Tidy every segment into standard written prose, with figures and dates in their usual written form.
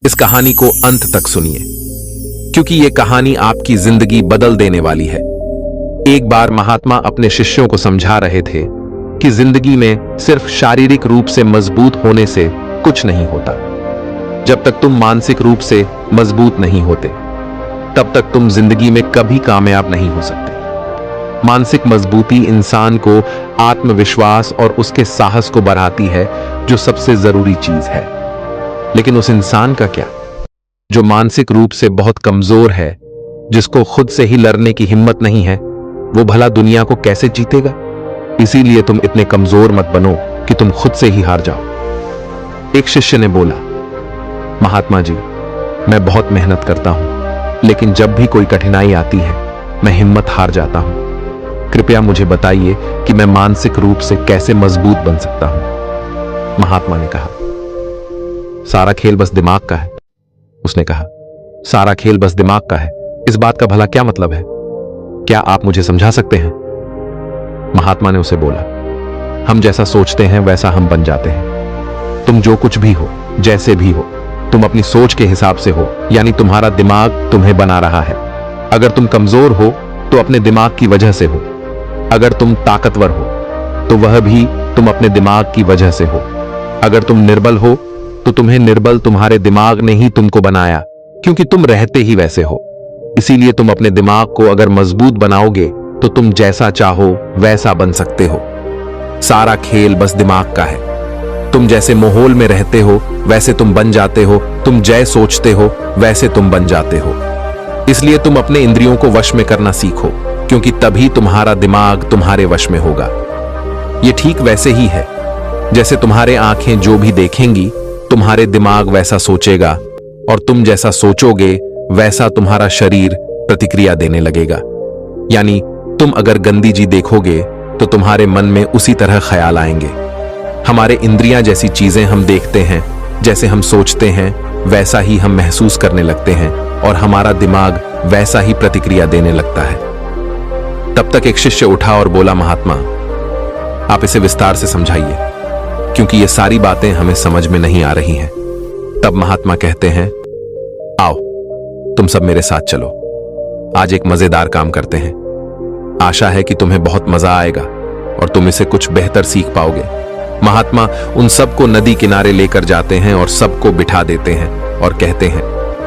इस कहानी को अंत तक सुनिए, क्योंकि यह कहानी आपकी जिंदगी बदल देने वाली है। एक बार महात्मा अपने शिष्यों को समझा रहे थे कि जिंदगी में सिर्फ शारीरिक रूप से मजबूत होने से कुछ नहीं होता। जब तक तुम मानसिक रूप से मजबूत नहीं होते, तब तक तुम जिंदगी में कभी कामयाब नहीं हो सकते। मानसिक मजबूती इंसान को आत्मविश्वास और उसके साहस को बढ़ाती है, जो सबसे जरूरी चीज है। लेकिन उस इंसान का क्या, जो मानसिक रूप से बहुत कमजोर है, जिसको खुद से ही लड़ने की हिम्मत नहीं है, वो भला दुनिया को कैसे जीतेगा? इसीलिए तुम इतने कमजोर मत बनो कि तुम खुद से ही हार जाओ। एक शिष्य ने बोला, महात्मा जी, मैं बहुत मेहनत करता हूं, लेकिन जब भी कोई कठिनाई आती है, मैं हिम्मत हार जाता हूं। कृपया मुझे बताइए कि मैं मानसिक रूप से कैसे मजबूत बन सकता हूं। महात्मा ने कहा, सारा खेल बस दिमाग का है। उसने कहा, सारा खेल बस दिमाग का है, इस बात का भला क्या मतलब है? क्या आप मुझे समझा सकते हैं? महात्मा ने उसे बोला, हम जैसा सोचते हैं वैसा हम बन जाते हैं। तुम जो कुछ भी हो, जैसे भी हो, तुम अपनी सोच के हिसाब से हो, यानी तुम्हारा दिमाग तुम्हें बना रहा है। अगर तुम कमजोर हो तो अपने दिमाग की वजह से हो, अगर तुम ताकतवर हो तो वह भी तुम अपने दिमाग की वजह से हो। अगर तुम निर्बल हो तो तुम्हें निर्बल तुम्हारे दिमाग ने ही तुमको बनाया, क्योंकि तुम रहते ही वैसे हो। इसीलिए तुम अपने दिमाग को अगर मजबूत बनाओगे तो तुम जैसा चाहो वैसा बन सकते हो। सारा खेल बस दिमाग का है। तुम जैसे माहौल में रहते हो वैसे तुम बन जाते हो। तुम जय सोचते हो वैसे तुम बन जाते हो। इसलिए तुम अपने इंद्रियों को वश में करना सीखो, क्योंकि तभी तुम्हारा दिमाग तुम्हारे वश में होगा। यह ठीक वैसे ही है जैसे तुम्हारे आंखें जो भी देखेंगी, तुम्हारे दिमाग वैसा सोचेगा, और तुम जैसा सोचोगे वैसा तुम्हारा शरीर प्रतिक्रिया देने लगेगा। यानी तुम अगर गंदी चीज देखोगे तो तुम्हारे मन में उसी तरह ख्याल आएंगे। हमारे इंद्रियां जैसी चीजें हम देखते हैं, जैसे हम सोचते हैं वैसा ही हम महसूस करने लगते हैं, और हमारा दिमाग वैसा ही प्रतिक्रिया देने लगता है। तब तक एक शिष्य उठा और बोला, महात्मा, आप इसे विस्तार से समझाइए, क्योंकि ये सारी बातें हमें समझ में नहीं आ रही हैं। तब महात्मा कहते हैं, आओ तुम सब मेरे साथ चलो, आज एक मजेदार काम करते हैं। आशा है कि तुम्हें बहुत मजा आएगा और तुम इसे कुछ बेहतर सीख पाओगे। महात्मा उन सबको नदी किनारे लेकर जाते हैं और सबको बिठा देते हैं और कहते हैं,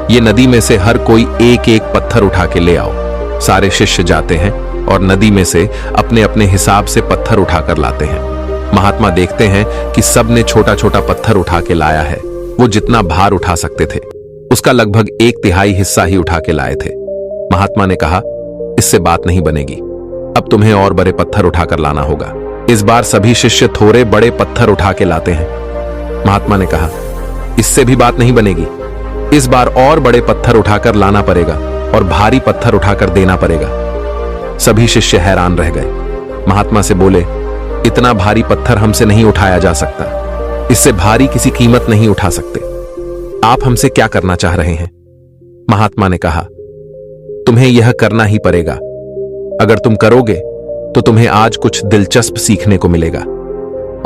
ये नदी में से हर कोई एक एक पत्थर उठा के ले आओ। सारे शिष्य जाते हैं और नदी में से अपने अपने हिसाब से पत्थर उठाकर लाते हैं। महात्मा देखते हैं कि सब ने छोटा छोटा पत्थर उठा के लाया है। वो जितना भार उठा सकते थे उसका लगभग 1/3 हिस्सा ही उठा के लाए थे। महात्मा ने कहा, इससे बात नहीं बनेगी, अब तुम्हें और बड़े पत्थर उठाकर लाना होगा। इस बार सभी शिष्य थोड़े बड़े पत्थर उठा के लाते हैं। महात्मा ने कहा, इससे भी बात नहीं बनेगी, इस बार और बड़े पत्थर उठाकर लाना पड़ेगा और भारी पत्थर उठाकर देना पड़ेगा। सभी शिष्य हैरान रह गए। महात्मा से बोले, इतना भारी पत्थर हमसे नहीं उठाया जा सकता, इससे भारी किसी कीमत नहीं उठा सकते। आप हमसे क्या करना चाह रहे हैं? महात्मा ने कहा, तुम्हें यह करना ही पड़ेगा। अगर तुम करोगे तो तुम्हें आज कुछ दिलचस्प सीखने को मिलेगा,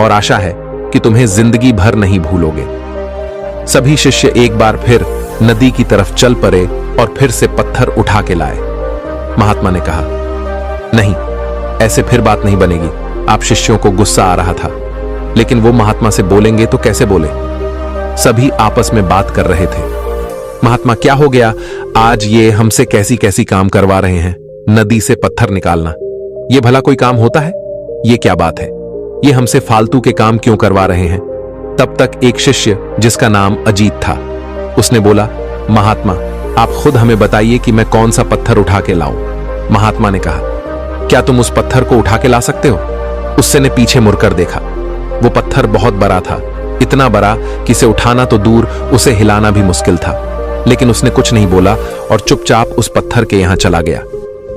और आशा है कि तुम्हें जिंदगी भर नहीं भूलोगे। सभी शिष्य एक बार फिर नदी की तरफ चल पड़े और फिर से पत्थर उठा के लाए। महात्मा ने कहा, नहीं, ऐसे फिर बात नहीं बनेगी। आप शिष्यों को गुस्सा आ रहा था, लेकिन वो महात्मा से बोलेंगे तो कैसे बोले? सभी आपस में बात कर रहे थे, महात्मा क्या हो गया, आज ये हमसे कैसी कैसी काम करवा रहे हैं। नदी से पत्थर निकालना, ये भला कोई काम होता है? ये क्या बात है? ये हमसे फालतू के काम क्यों करवा रहे हैं? तब तक एक शिष्य जिसका नाम अजीत था, उसने बोला, महात्मा आप खुद हमें बताइए कि मैं कौन सा पत्थर उठा के लाऊं। महात्मा ने कहा, क्या तुम उस पत्थर को उठा के ला सकते हो? उससे ने पीछे मुड़कर देखा। वो पत्थर बहुत बड़ा था, इतना बड़ा कि इसे उठाना तो दूर, उसे हिलाना भी मुश्किल था। लेकिन उसने कुछ नहीं बोला और चुपचाप उस पत्थर के यहां चला गया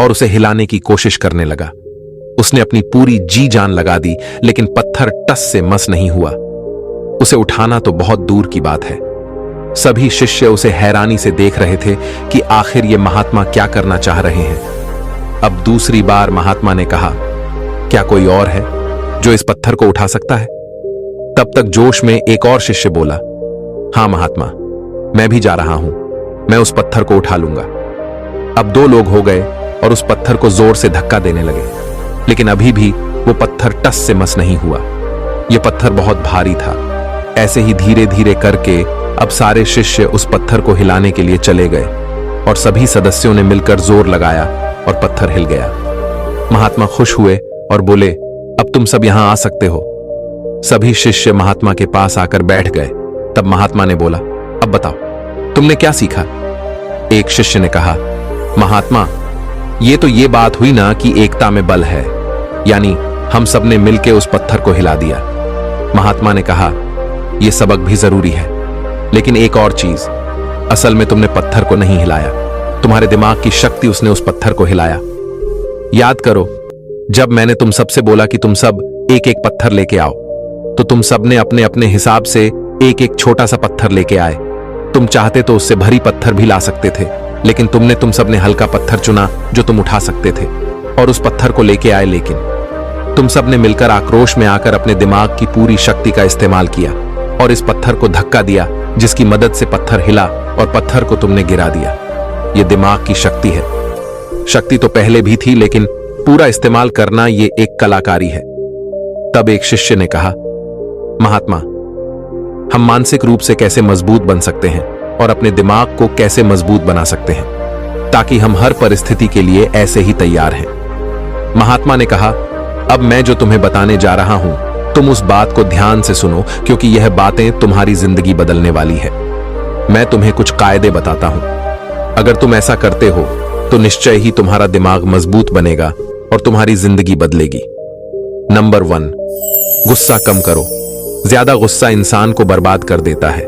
और उसे हिलाने की कोशिश करने लगा। उसने अपनी पूरी जी जान लगा दी, लेकिन पत्थर टस से मस नहीं हुआ। उसे उठाना तो बहुत दूर की बात है। सभी शिष्य उसे हैरानी से देख रहे थे कि आखिर ये महात्मा क्या करना चाह रहे हैं। अब दूसरी बार महात्मा ने कहा, क्या कोई और है जो इस पत्थर को उठा सकता है? तब तक जोश में एक और शिष्य बोला, हाँ महात्मा, मैं भी जा रहा हूं, मैं उस पत्थर को उठा लूंगा। अब 2 लोग हो गए और उस पत्थर को जोर से धक्का देने लगे, लेकिन अभी भी वो पत्थर टस से मस नहीं हुआ। यह पत्थर बहुत भारी था। ऐसे ही धीरे धीरे करके अब सारे शिष्य उस पत्थर को हिलाने के लिए चले गए और सभी सदस्यों ने मिलकर जोर लगाया और पत्थर हिल गया। महात्मा खुश हुए और बोले, अब तुम सब यहां आ सकते हो। सभी शिष्य महात्मा के पास आकर बैठ गए। तब महात्मा ने बोला, अब बताओ तुमने क्या सीखा? एक शिष्य ने कहा, महात्मा, ये बात हुई ना कि एकता में बल है, यानी हम सब ने मिलकर उस पत्थर को हिला दिया। महात्मा ने कहा, यह सबक भी जरूरी है, लेकिन एक और चीज, असल में तुमने पत्थर को नहीं हिलाया, तुम्हारे दिमाग की शक्ति उसने उस पत्थर को हिलाया। याद करो, जब मैंने तुम सबसे बोला कि तुम सब एक एक पत्थर लेके आओ, तो तुम सब ने अपने अपने हिसाब से एक एक छोटा सा पत्थर लेके आए। तुम चाहते तो उससे भरी पत्थर भी ला सकते थे, लेकिन तुम सब ने हल्का पत्थर चुना जो तुम उठा सकते थे और उस पत्थर को लेके आए। लेकिन तुम सब ने मिलकर आक्रोश में आकर अपने दिमाग की पूरी शक्ति का इस्तेमाल किया और इस पत्थर को धक्का दिया, जिसकी मदद से पत्थर हिला और पत्थर को तुमने गिरा दिया। यह दिमाग की शक्ति है। शक्ति तो पहले भी थी, लेकिन पूरा इस्तेमाल करना यह एक कलाकारी है। तब एक शिष्य ने कहा, महात्मा, हम मानसिक रूप से कैसे मजबूत बन सकते हैं और अपने दिमाग को कैसे मजबूत बना सकते हैं ताकि हम हर परिस्थिति के लिए ऐसे ही तैयार हैं? महात्मा ने कहा, अब मैं जो तुम्हें बताने जा रहा हूं, तुम उस बात को ध्यान से सुनो, क्योंकि यह बातें तुम्हारी जिंदगी बदलने वाली है। मैं तुम्हें कुछ कायदे बताता हूं। अगर तुम ऐसा करते हो तो निश्चय ही तुम्हारा दिमाग मजबूत बनेगा और तुम्हारी जिंदगी बदलेगी। नंबर 1, गुस्सा कम करो। ज्यादा गुस्सा इंसान को बर्बाद कर देता है।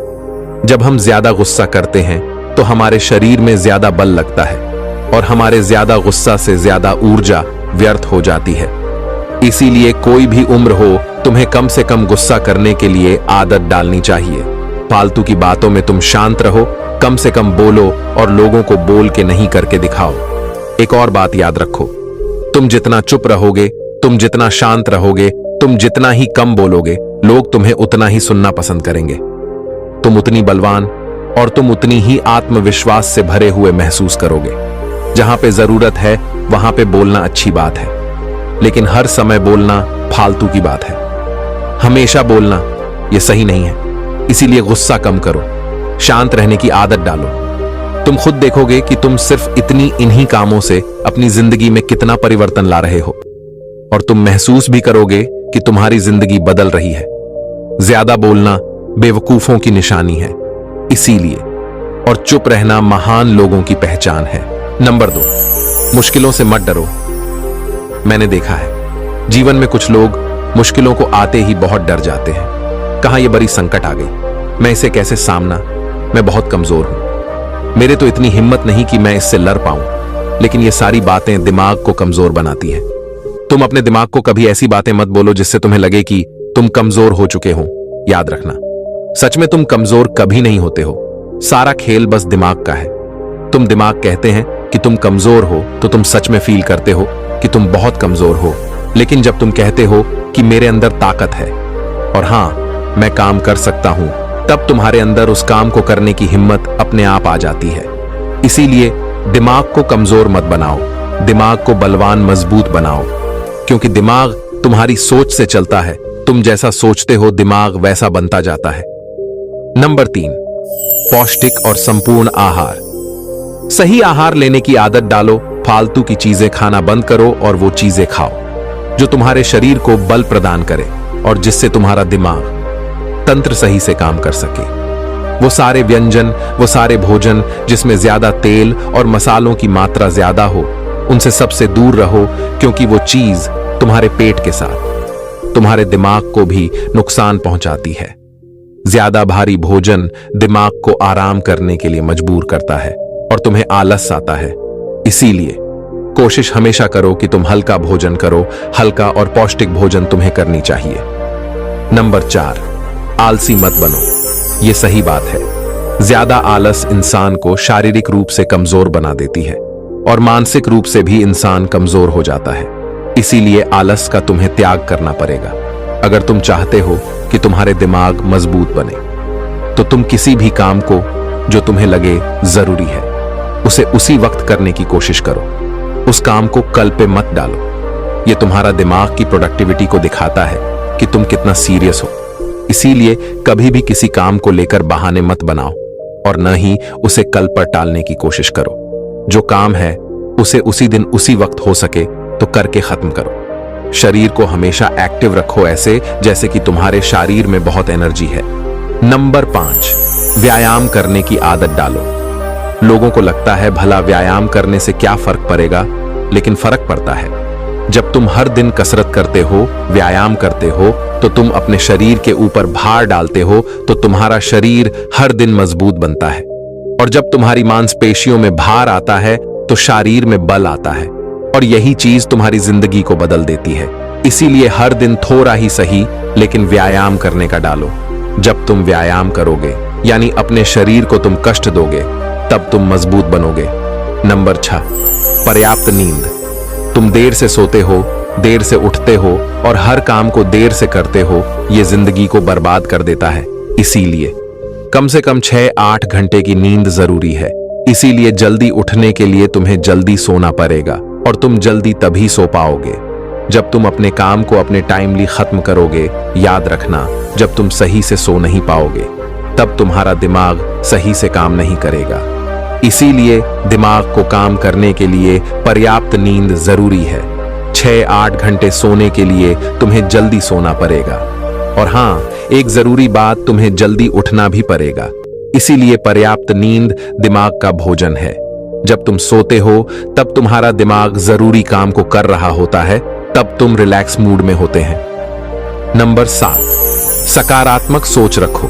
जब हम ज्यादा गुस्सा करते हैं तो हमारे शरीर में ज्यादा बल लगता है और हमारे ज्यादा गुस्सा से ज्यादा ऊर्जा व्यर्थ हो जाती है। इसीलिए कोई भी उम्र हो, तुम्हें कम से कम गुस्सा करने के लिए आदत डालनी चाहिए। फालतू की बातों में तुम शांत रहो, कम से कम बोलो और लोगों को बोल के नहीं करके दिखाओ। एक और बात याद रखो, तुम जितना चुप रहोगे, तुम जितना शांत रहोगे, तुम जितना ही कम बोलोगे, लोग तुम्हें उतना ही सुनना पसंद करेंगे। तुम उतनी बलवान और तुम उतनी ही आत्मविश्वास से भरे हुए महसूस करोगे। जहां पे जरूरत है वहां पे बोलना अच्छी बात है, लेकिन हर समय बोलना फालतू की बात है। हमेशा बोलना यह सही नहीं है। इसीलिए गुस्सा कम करो, शांत रहने की आदत डालो। तुम खुद देखोगे कि तुम सिर्फ इन्हीं कामों से अपनी जिंदगी में कितना परिवर्तन ला रहे हो, और तुम महसूस भी करोगे कि तुम्हारी जिंदगी बदल रही है। ज्यादा बोलना बेवकूफों की निशानी है, इसीलिए, और चुप रहना महान लोगों की पहचान है। नंबर 2, मुश्किलों से मत डरो। मैंने देखा है, जीवन में कुछ लोग मुश्किलों को आते ही बहुत डर जाते हैं। कहां ये बड़ी संकट आ गई, मैं इसे कैसे सामना, मैं बहुत कमजोर हूं, मेरे तो इतनी हिम्मत नहीं कि मैं इससे लड़ पाऊं। लेकिन ये सारी बातें दिमाग को कमजोर बनाती है। तुम अपने दिमाग को कभी ऐसी बातें मत बोलो जिससे तुम्हें लगे कि तुम कमजोर हो चुके हो। याद रखना, सच में तुम कमजोर कभी नहीं होते हो। सारा खेल बस दिमाग का है। तुम दिमाग कहते हैं कि तुम कमजोर हो तो तुम सच में फील करते हो कि तुम बहुत कमजोर हो। लेकिन जब तुम कहते हो कि मेरे अंदर ताकत है और हां, मैं काम कर सकता हूं, तब तुम्हारे अंदर उस काम को करने की हिम्मत अपने आप आ जाती है। इसीलिए दिमाग को कमजोर मत बनाओ, दिमाग को बलवान मजबूत बनाओ, क्योंकि दिमाग तुम्हारी सोच से चलता है। तुम जैसा सोचते हो दिमाग वैसा बनता जाता है। नंबर 3, पौष्टिक और संपूर्ण आहार। सही आहार लेने की आदत डालो। फालतू की चीजें खाना बंद करो और वो चीजें खाओ जो तुम्हारे शरीर को बल प्रदान करे और जिससे तुम्हारा दिमाग तंत्र सही से काम कर सके। वो सारे व्यंजन, वो सारे भोजन जिसमें ज्यादा तेल और मसालों की मात्रा ज्यादा हो, उनसे सबसे दूर रहो, क्योंकि वो चीज तुम्हारे पेट के साथ तुम्हारे दिमाग को भी नुकसान पहुंचाती है। ज्यादा भारी भोजन दिमाग को आराम करने के लिए मजबूर करता है और तुम्हें आलस आता है। इसीलिए कोशिश हमेशा करो कि तुम हल्का भोजन करो। हल्का और पौष्टिक भोजन तुम्हें करनी चाहिए। नंबर 4, आलसी मत बनो। यह सही बात है। ज्यादा आलस इंसान को शारीरिक रूप से कमजोर बना देती है और मानसिक रूप से भी इंसान कमजोर हो जाता है। इसीलिए आलस का तुम्हें त्याग करना पड़ेगा। अगर तुम चाहते हो कि तुम्हारे दिमाग मजबूत बने, तो तुम किसी भी काम को जो तुम्हें लगे जरूरी है उसे उसी वक्त करने की कोशिश करो। उस काम को कल पे मत डालो। यह तुम्हारा दिमाग की प्रोडक्टिविटी को दिखाता है कि तुम कितना सीरियस हो। इसीलिए कभी भी किसी काम को लेकर बहाने मत बनाओ और न ही उसे कल पर टालने की कोशिश करो। जो काम है उसे उसी दिन उसी वक्त हो सके तो करके खत्म करो। शरीर को हमेशा एक्टिव रखो, ऐसे जैसे कि तुम्हारे शरीर में बहुत एनर्जी है। नंबर 5, व्यायाम करने की आदत डालो। लोगों को लगता है भला व्यायाम करने से क्या फर्क पड़ेगा, लेकिन फर्क पड़ता है। जब तुम हर दिन कसरत करते हो, व्यायाम करते हो, तो तुम अपने शरीर के ऊपर भार डालते हो, तो तुम्हारा शरीर हर दिन मजबूत बनता है। और जब तुम्हारी मांसपेशियों में भार आता है तो शरीर में बल आता है, और यही चीज तुम्हारी जिंदगी को बदल देती है। इसीलिए हर दिन थोड़ा ही सही लेकिन व्यायाम करने का डालो। जब तुम व्यायाम करोगे यानी अपने शरीर को तुम कष्ट दोगे, तब तुम मजबूत बनोगे। नंबर 6, पर्याप्त नींद। तुम देर से सोते हो, देर से उठते हो और हर काम को देर से करते हो। यह जिंदगी को बर्बाद कर देता है। इसीलिए कम से कम 6-8 घंटे की नींद जरूरी है। इसीलिए जल्दी उठने के लिए तुम्हें जल्दी सोना पड़ेगा, और तुम जल्दी तभी सो पाओगे जब तुम अपने काम को अपने टाइमली खत्म करोगे। याद रखना, जब तुम सही से सो नहीं पाओगे तब तुम्हारा दिमाग सही से काम नहीं करेगा। इसीलिए दिमाग को काम करने के लिए पर्याप्त नींद जरूरी है। 6-8 घंटे सोने के लिए तुम्हें जल्दी सोना पड़ेगा। और हाँ, एक जरूरी बात, तुम्हें जल्दी उठना भी पड़ेगा। इसीलिए पर्याप्त नींद दिमाग का भोजन है। जब तुम सोते हो तब तुम्हारा दिमाग जरूरी काम को कर रहा होता है, तब तुम रिलैक्स मूड में होते हैं। नंबर 7, सकारात्मक सोच रखो।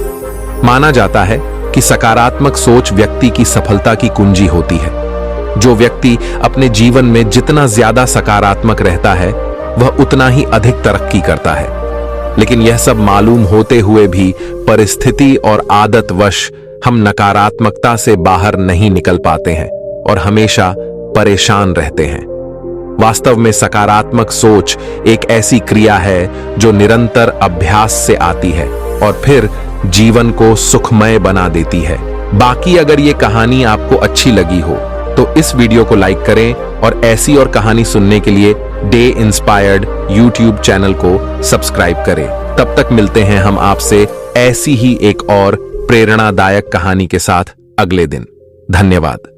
माना जाता है कि सकारात्मक सोच व्यक्ति की सफलता की कुंजी होती है। जो व्यक्ति अपने जीवन में जितना ज्यादा सकारात्मक रहता है वह उतना ही अधिक तरक्की करता है। लेकिन यह सब मालूम होते हुए भी परिस्थिति और आदतवश हम नकारात्मकता से बाहर नहीं निकल पाते हैं और हमेशा परेशान रहते हैं। वास्तव में सकारात्मक सोच एक ऐसी क्रिया है जो निरंतर अभ्यास से आती है और फिर जीवन को सुखमय बना देती है। बाकी अगर ये कहानी आपको अच्छी लगी हो तो इस वीडियो को लाइक करें और ऐसी और कहानी सुनने के लिए डे इंस्पायर्ड यूट्यूब चैनल को सब्सक्राइब करें। तब तक मिलते हैं हम आपसे ऐसी ही एक और प्रेरणादायक कहानी के साथ अगले दिन। धन्यवाद।